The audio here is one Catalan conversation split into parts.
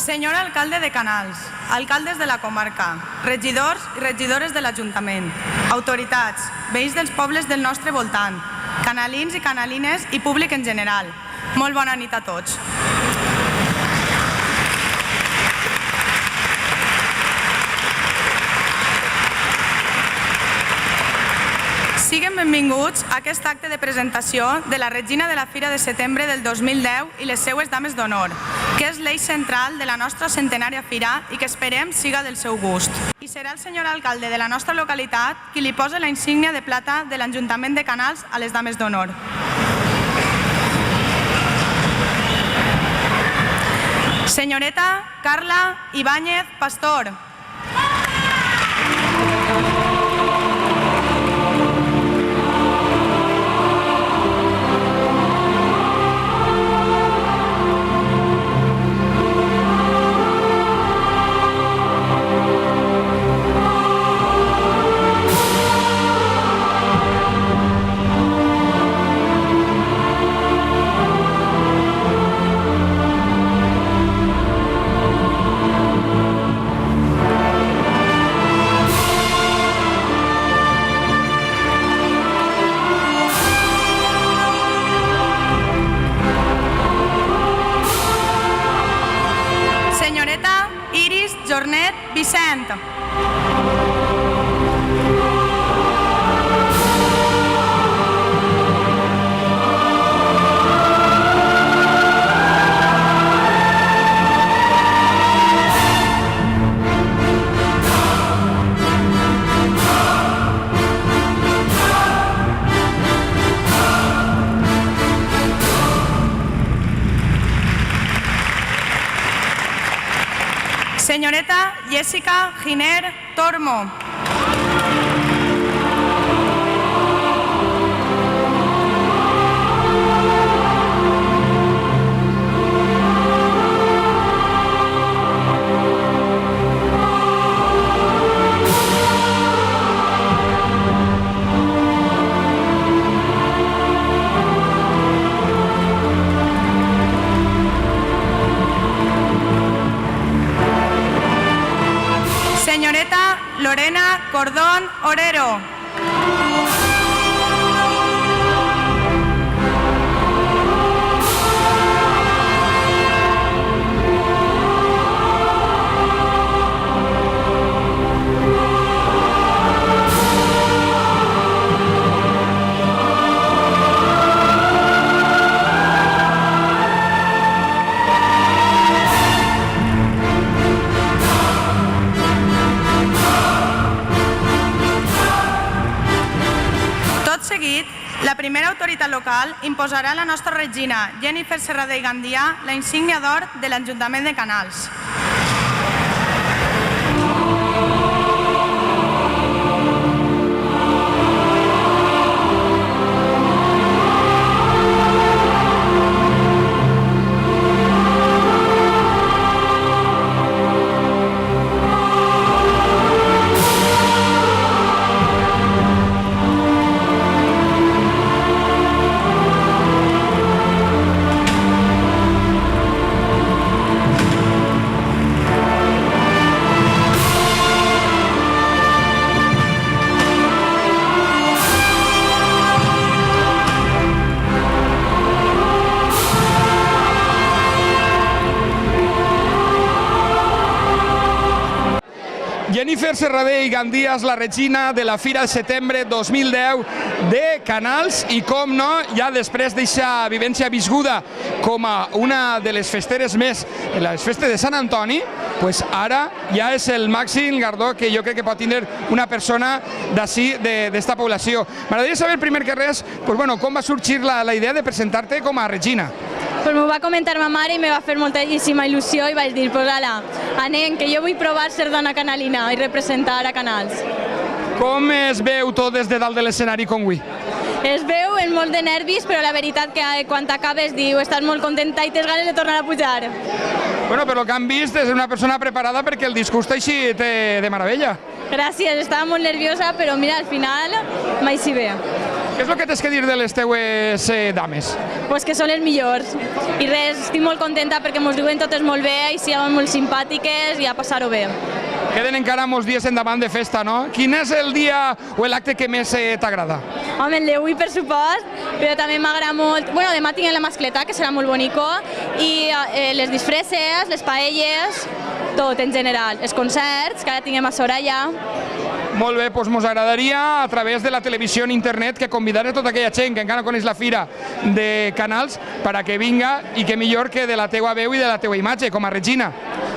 Senyor alcalde de Canals, alcaldes de la comarca, regidors i regidores de l'Ajuntament, autoritats, veïns dels pobles del nostre voltant, canalins i canalines i públic en general, molt bona nit a tots. Siguen benvinguts a aquest acte de presentació de la Regina de la Fira de Setembre del 2010 i les seues dames d'honor, que és l'eix central de la nostra centenària fira i que esperem siga del seu gust. I serà el senyor alcalde de la nostra localitat qui li posa la insígnia de plata de l'Ajuntament de Canals a les dames d'honor. Senyoreta Carla Ibáñez Pastor. Senyoreta Iris Jornet Vicent. Senyoreta Jessica Giner Tormo. Senyoreta Lorena Cordón Orero. Seguit, la primera autoritat local imposarà a la nostra regina Jennifer Serradell i Gandia la insígnia d'or de l'Ajuntament de Canals. Jennifer Serradell i Gandia és la regina de la Fira de Setembre 2010 de Canals i, com no, ja després d'aquesta vivència viscuda com a una de les festeres més en les festes de Sant Antoni, pues ara ja és el màxim guardó que jo crec que pot tindre una persona d'ací, d'esta població. M'agradaria saber, primer que res, pues, bueno, com va sorgir la idea de presentar-te com a regina. Pues m'ho va comentar ma mare i me va fer moltíssima il·lusió i vaig dir, pues ala, anem, que jo vull provar ser dona canalina i representar a Canals. Com es veu tot des de dalt de l'escenari com avui? Es veu amb molt de nervis, però la veritat que quan acabes diu, estàs molt contenta i tens ganes de tornar a pujar. Bueno, però el que han vist és una persona preparada perquè el discurs t'així de meravella. Gràcies, estava molt nerviosa, però mira, al final m'així bé. Què és el que tens que dir de les teues dames? Pues que són les millors. I res, estic molt contenta perquè ens diuen totes molt bé i siguem molt simpàtiques i a passar-ho bé. Queden encara molts dies endavant de festa, no? Quin és el dia o l'acte que més t'agrada? Home, el d'avui, per supost, però també m'agrada molt... Bueno, demà tinc la mascleta, que serà molt bonico, i les disfresses, les paelles, tot en general. Els concerts, que ara tinguem a Soraya. Molt bé, doncs ens agradaria, a través de la televisió en internet, que convidar a tota aquella gent que encara no coneix la fira de Canals perquè vinga, i que millor que de la teua veu i de la teua imatge, com a Regina.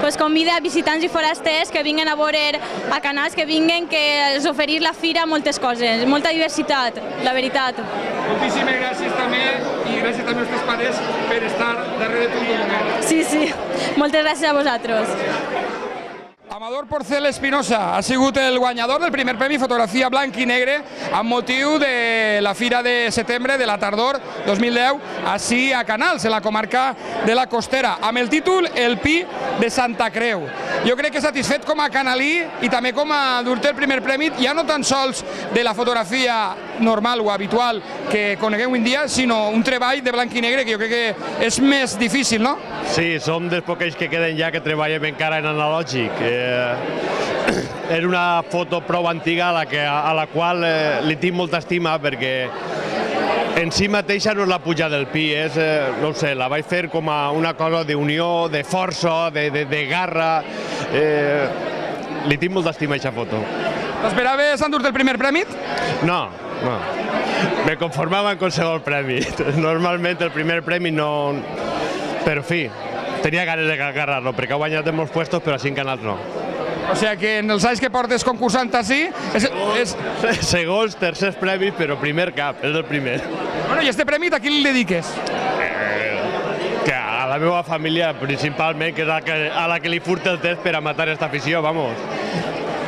Pues convida a visitants i forasters que vinguen a veure a Canals, que vinguen, que els oferir la fira moltes coses, molta diversitat, la veritat. Moltíssimes gràcies també, i gràcies també als teus pares per estar darrere tu un moment. Sí, sí. Moltes gràcies a vosaltres. Amador Porcel Espinosa ha sigut el guanyador del primer premi Fotografia Blanc i Negre amb motiu de la Fira de Setembre de la Tardor 2010 així a Canals, en la comarca de la Costera, amb el títol El Pi de Santa Creu. Jo crec que satisfet com a canalí i també com a dur-te el primer premi, ja no tan sols de la fotografia normal o habitual que coneguem avui en dia, sinó un treball de blanc i negre que jo crec que és més difícil, no? Sí, som dels poquets que queden ja que treballem encara en analògic. Era una foto prou antiga a la qual li tinc molta estima perquè en si mateixa no és la puja del Pi, és, no ho sé, la vaig fer com a una cosa d'unió, de força, de garra. Li tinc molta estima a aquesta foto. T'esperaves endur-te el primer premi? No, no. Me conformava amb qualsevol premi. Normalment el primer premi no... Però, en fi, tenia ganes de agarrar-lo, perquè ha guanyat en molts puestos, però així en Canals no. O sigui que en els anys que portes concursant així... Segons, tercers premis, però primer cap, és el primer. Bueno, i este premi a qui li dediques? Que a la meva família, principalment, que és a la que li furta el temps per a matar aquesta afició, vamos.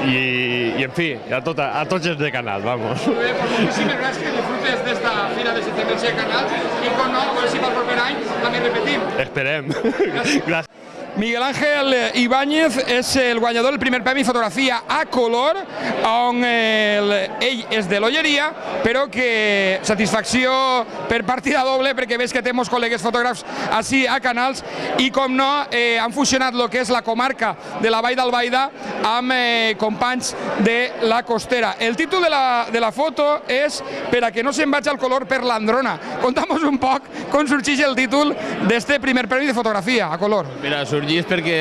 I en fi, a tots els de Canals, vamos. Molt bé, doncs moltíssimes gràcies, que disfrutes d'esta Fira de Setembre de Canals i, com no, a veure si pel proper any també repetim. Esperem. Gràcies. Miguel Ángel Ibáñez és el guanyador del primer premi Fotografia a color, on ell és de l'Olleria, però que satisfacció per partida doble, perquè veus que té molts col·legues fotògrafs així a Canals, i com no, han fusionat el que és la comarca de la Vall d'Albaida amb companys de la Costera. El títol de la foto és Per a que no se'n vagi el color per l'Androna. Conta'm un poc com sorgeix el títol d'este primer premi de fotografia a color. Mira, sorgeix perquè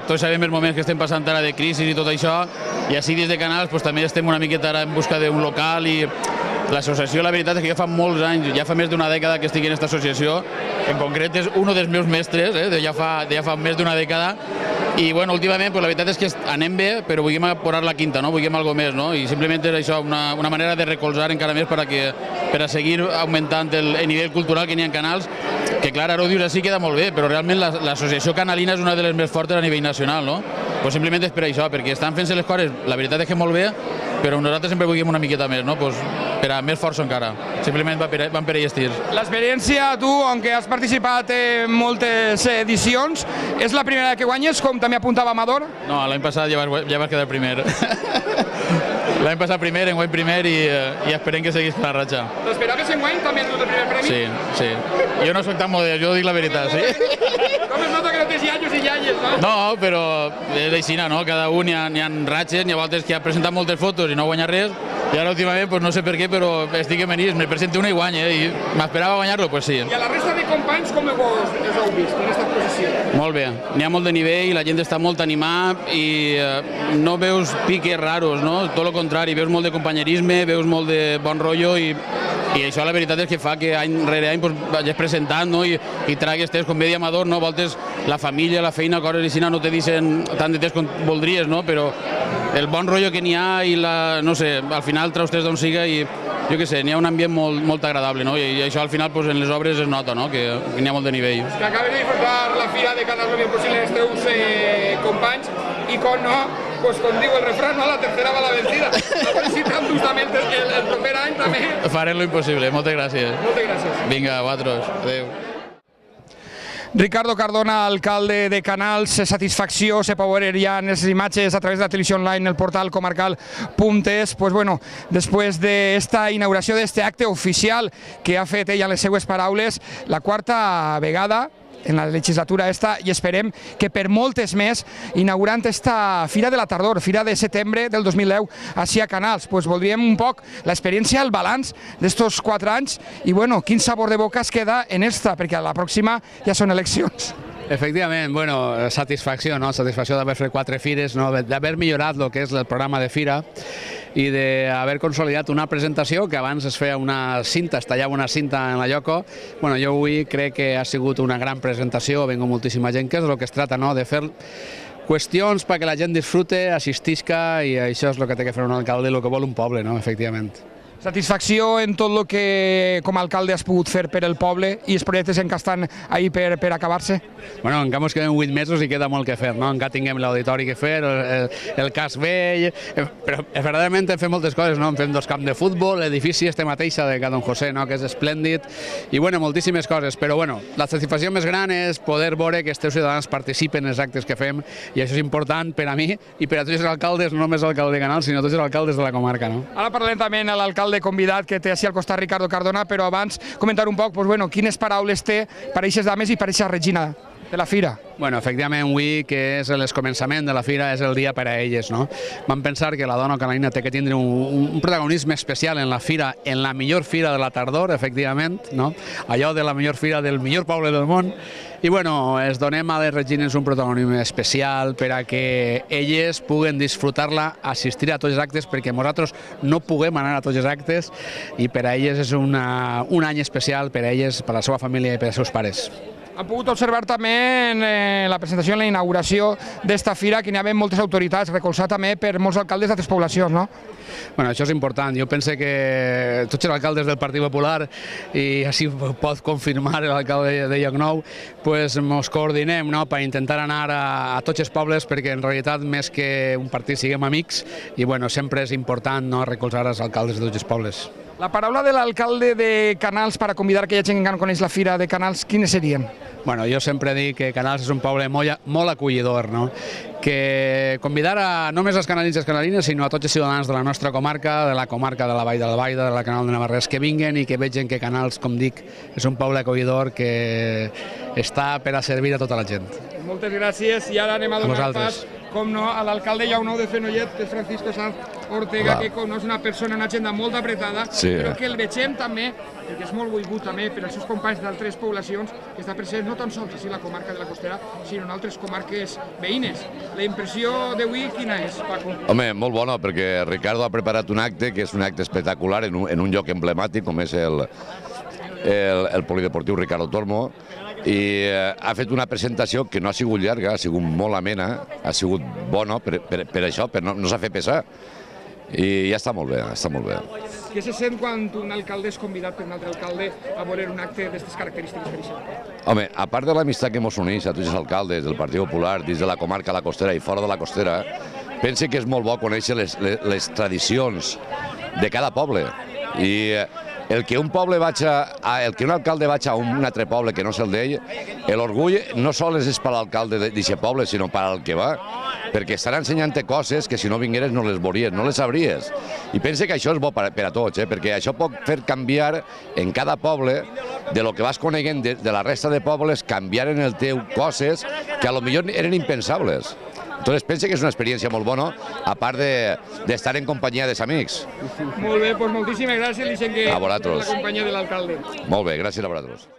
tots sabem els moments que estem passant ara de crisi i tot això, i així des de Canals també estem una miqueta ara en busca d'un local, i l'associació, la veritat és que ja fa molts anys, ja fa més d'una dècada que estic en aquesta associació, en concret és un dels meus mestres, ja fa més d'una dècada, i bueno, últimament la veritat és que anem bé, però volíem posar la quinta, volíem alguna més, i simplement és això, una manera de recolzar encara més per a seguir augmentant el nivell cultural que n'hi ha en Canals, que clar, ara ho dius així, queda molt bé, però realment l'associació canalina és una de les més fortes a nivell nacional, no? Pues simplement és per això, perquè estan fent-se les coses, la veritat és que molt bé, però nosaltres sempre volíem una miqueta més, no? Pues per a més força encara. Simplement van per ells tirs. L'experiència, tu, aunque has participat en moltes edicions, és la primera que guanyes, com també apuntava Amador? No, l'any passat ja vas quedar primer. L'any passat primer, enguany primer, i esperem que seguís la ratxa. T'esperaves enguany també el primer premi? Sí, sí. Jo no soc tan modest, jo dic la veritat, sí. Com es nota que no tens iaios i iaies, no? No, però és així, no? Cada un hi ha ratxes, n'hi ha voltes que ha presentat moltes fotos i no guanya res, i ara últimament no sé per què, però estic en venís, me presento una i guanya, i m'esperava guanyar-lo, doncs sí. I a la resta de companys com els heu vist en aquesta posició? Molt bé, n'hi ha molt de nivell, la gent està molt animada i no veus piques raros, no? Tot el contrari, veus molt de companyerisme, veus molt de bon rotllo, i això la veritat és que fa que any rere any vagis presentant, no? I tragues temps, com bé dir Amador, no? Voltes la família, la feina, coses així no te deixen tant de temps com voldries, no? Però el bon rotllo que n'hi ha i no sé, al final traus temps d'on siga i jo què sé, n'hi ha un ambient molt agradable, no? I això al final en les obres es nota, no? Que n'hi ha molt de nivell. Que acabes de disfrutar la fira de Canals lo millor possible els teus companys i com no, pues com diu el refrán, no? La tercera va la vencida. A veure si t'endús també el proper any també. Farem lo impossible, moltes gràcies. Moltes gràcies. Vinga, vosaltres, adéu. Ricardo Cardona, alcalde de Canals, satisfacció, se pot veure ja en les imatges a través de la televisió online, el portal comarcal.es. Pues bueno, després d'esta inauguració d'este acte oficial que ha fet ell en les seues paraules, la quarta vegada en la legislatura esta, i esperem que per moltes més, inaugurant esta Fira de la Tardor, Fira de setembre del 2010, així a Canals. Pues voldríem un poc l'experiència, el balanç d'estos 4 anys i bueno, quin sabor de boca es queda en esta, perquè a la pròxima ja són eleccions. Efectivament, bueno, satisfacció, no? Satisfacció d'haver fet 4 fires, no? D'haver millorat el que és el programa de fira i d'haver consolidat una presentació que abans es feia una cinta, es tallava una cinta en la lloco. Bueno, jo avui crec que ha sigut una gran presentació, ha vingut moltíssima gent, que és el que es trata, no? De fer qüestions perquè la gent disfrute, assistisca, i això és el que té que fer un alcalde, el que vol un poble, no? Efectivament. Satisfacció en tot el que com a alcalde has pogut fer per el poble i els projectes encara estan ahí per acabar-se? Bueno, encara ens queden 8 mesos i queda molt que fer, no? Encara tinguem l'auditori que fer, el cas vell, però verdaderament hem fet moltes coses, no? Hem fet 2 camps de futbol, l'edifici este mateixa de Can Don José, no? Que és esplèndid, i bueno, moltíssimes coses, però bueno, la satisfacció més gran és poder veure que els teus ciutadans participen en els actes que fem, i això és important per a mi i per a tots els alcaldes, no només l'alcalde de Canals, sinó tots els alcaldes de la comarca, no? Ara parlem també amb l'alcalde convidat que té així al costat Ricardo Cardona, però abans comentar un poc quines paraules té per a aquestes dames i per a aquesta regina de la fira. Bueno, efectivament, avui, que és el començament de la fira, és el dia per a elles, no? Vam pensar que la dona canalina té que tindre un protagonisme especial en la fira, en la millor fira de la tardor, efectivament, no? Allò de la millor fira del millor poble del món. I bueno, es donem a les regines un protagonisme especial per a que elles puguen disfrutar-la, assistir a tots els actes, perquè nosaltres no puguem anar a tots els actes, i per a elles és un any especial, per a elles, per a la seva família i per als seus pares. Han pogut observar també en la presentació, en la inauguració d'esta fira, que n'hi havia moltes autoritats, recolzat també per molts alcaldes d'altres poblacions, no? Bueno, això és important. Jo penso que tots els alcaldes del Partit Popular, i així ho pot confirmar l'alcalde de Llocnou, pues ens coordinem, no?, per intentar anar a tots els pobles, perquè en realitat més que un partit siguem amics, i bueno, sempre és important, no?, recolzar els alcaldes de tots els pobles. La paraula de l'alcalde de Canals per a convidar aquella gent que encara coneix la fira de Canals, quines serien? Bueno, jo sempre dic que Canals és un poble molt acollidor, no? Que convidar a no només els canalins i les canalines, sinó a tots els ciutadans de la nostra comarca, de la comarca de la Vall de l'Albaida, de la Canal de Navarrés, que vinguen i que vegin que Canals, com dic, és un poble acollidor que està per a servir a tota la gent. Moltes gràcies, i ara anem a donar pas, com no, a l'alcalde Llocnou de Fenollet, que és Francisco Sanz Ortega, que com no és una persona, una agenda molt apretada, però que el vegem també, perquè és molt volgut també per als seus companys d'altres poblacions, que està present no tan sols així la comarca de la Costera, sinó en altres comarques veïnes. La impressió d'avui quina és, Paco? Home, molt bona, perquè Ricardo ha preparat un acte que és un acte espectacular en un lloc emblemàtic com és el Polideportiu Ricardo Tormo, i ha fet una presentació que no ha sigut llarga, ha sigut molt amena, ha sigut bona per això, no s'ha fet pesar, i ja està molt bé, està molt bé. Què se sent quan un alcalde és convidat per un altre alcalde a veure un acte d'aquestes característiques, per exemple? Home, a part de l'amistat que ens uneix a tots els alcaldes del Partit Popular, dins de la comarca de la Costera i fora de la Costera, pense que és molt bo conèixer les tradicions de cada poble. I el que un alcalde vagi a un altre poble que no és el d'ell, l'orgull no sols és per l'alcalde d'aquest poble, sinó per al que va, perquè estan ensenyant-te coses que si no vingueres no les veuries, no les sabries. I pense que això és bo per a tots, perquè això pot fer canviar en cada poble, de lo que vas coneguent de la resta de pobles, canviar en el teu coses que a lo millor eren impensables. Entonces pense que és una experiència molt bona, a part d'estar en companyia dels amics. Molt bé, doncs moltíssimes gràcies, i que a vosaltres. La companyia de l'alcalde. Molt bé, gràcies a vosaltres.